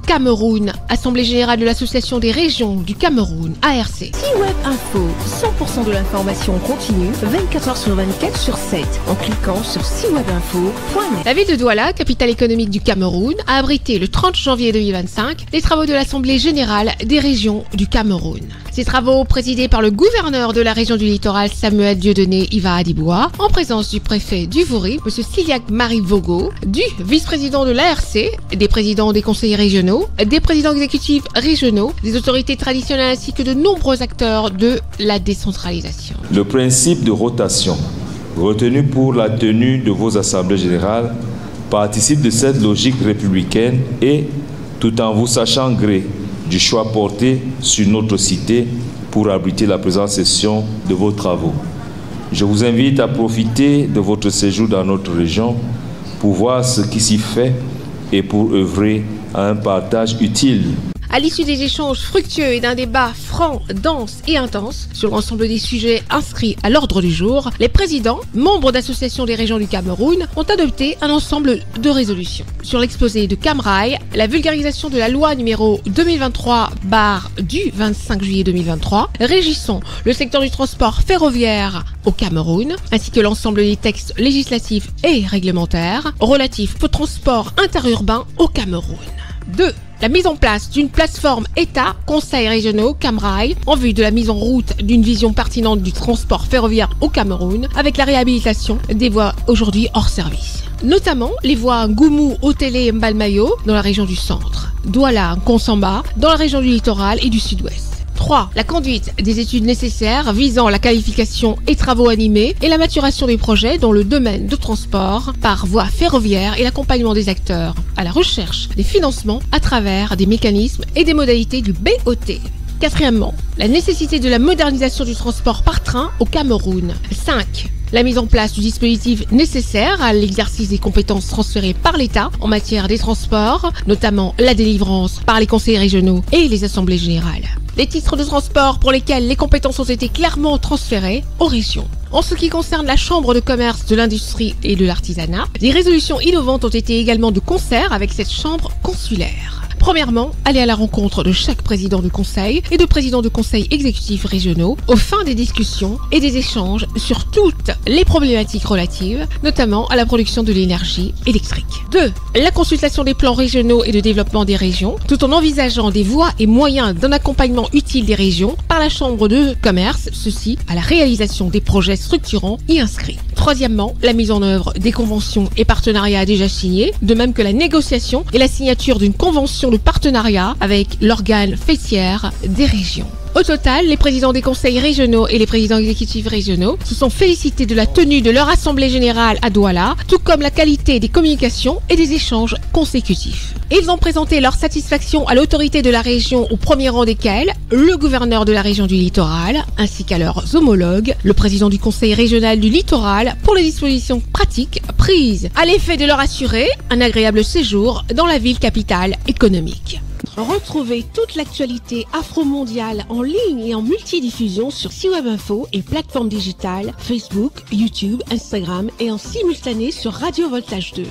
Cameroun, Assemblée générale de l'Association des régions du Cameroun, ARC. C-Web Info, 100% de l'information continue, 24 heures sur 24 sur 7, en cliquant sur cwebinfo.net. La ville de Douala, capitale économique du Cameroun, a abrité le 30 janvier 2025 les travaux de l'Assemblée générale des régions du Cameroun. Ces travaux, présidés par le gouverneur de la région du littoral Samuel Dieudonné Iva Adiboua, en présence du préfet du Vouri, M. Siliac Marie Vogo, du vice-président de l'ARC, des présidents des conseils régionaux, des présidents exécutifs régionaux, des autorités traditionnelles ainsi que de nombreux acteurs de la décentralisation. Le principe de rotation retenu pour la tenue de vos assemblées générales participe de cette logique républicaine et, tout en vous sachant gré du choix porté sur notre cité pour abriter la présente session de vos travaux, je vous invite à profiter de votre séjour dans notre région pour voir ce qui s'y fait et pour œuvrer à un partage utile. À l'issue des échanges fructueux et d'un débat franc, dense et intense sur l'ensemble des sujets inscrits à l'ordre du jour, les présidents, membres d'associations des régions du Cameroun, ont adopté un ensemble de résolutions. Sur l'exposé de Camrail, la vulgarisation de la loi numéro 2023/du 25 juillet 2023, régissant le secteur du transport ferroviaire au Cameroun, ainsi que l'ensemble des textes législatifs et réglementaires relatifs au transport interurbain au Cameroun. 2. La mise en place d'une plateforme État, conseils régionaux, Camrail, en vue de la mise en route d'une vision pertinente du transport ferroviaire au Cameroun, avec la réhabilitation des voies aujourd'hui hors service. Notamment les voies Ngoumou, Otélé et Mbalmayo dans la région du centre, Douala, Konsamba dans la région du littoral et du sud-ouest. 3. La conduite des études nécessaires visant la qualification et travaux animés et la maturation des projets dans le domaine de transport par voie ferroviaire et l'accompagnement des acteurs à la recherche des financements à travers des mécanismes et des modalités du BOT. 4. La nécessité de la modernisation du transport par train au Cameroun. 5. La mise en place du dispositif nécessaire à l'exercice des compétences transférées par l'État en matière des transports, notamment la délivrance par les conseils régionaux et les assemblées générales. Les titres de transport pour lesquels les compétences ont été clairement transférées aux régions. En ce qui concerne la Chambre de commerce, de l'industrie et de l'artisanat, des résolutions innovantes ont été également de concert avec cette chambre consulaire. Premièrement, aller à la rencontre de chaque président de conseil et de président de conseils exécutifs régionaux au fin des discussions et des échanges sur toutes les problématiques relatives, notamment à la production de l'énergie électrique. 2. La consultation des plans régionaux et de développement des régions, tout en envisageant des voies et moyens d'un accompagnement utile des régions par la Chambre de commerce, ceci à la réalisation des projets structurants y inscrits. Troisièmement, la mise en œuvre des conventions et partenariats déjà signés, de même que la négociation et la signature d'une convention de partenariat avec l'organe faîtière des régions. Au total, les présidents des conseils régionaux et les présidents exécutifs régionaux se sont félicités de la tenue de leur assemblée générale à Douala, tout comme la qualité des communications et des échanges consécutifs. Ils ont présenté leur satisfaction à l'autorité de la région, au premier rang desquels le gouverneur de la région du littoral, ainsi qu'à leurs homologues, le président du conseil régional du littoral, pour les dispositions pratiques prises à l'effet de leur assurer un agréable séjour dans la ville capitale économique. Retrouvez toute l'actualité afro-mondiale en ligne et en multidiffusion sur C-Web Info et plateformes digitales Facebook, YouTube, Instagram et en simultané sur Radio Voltage 2.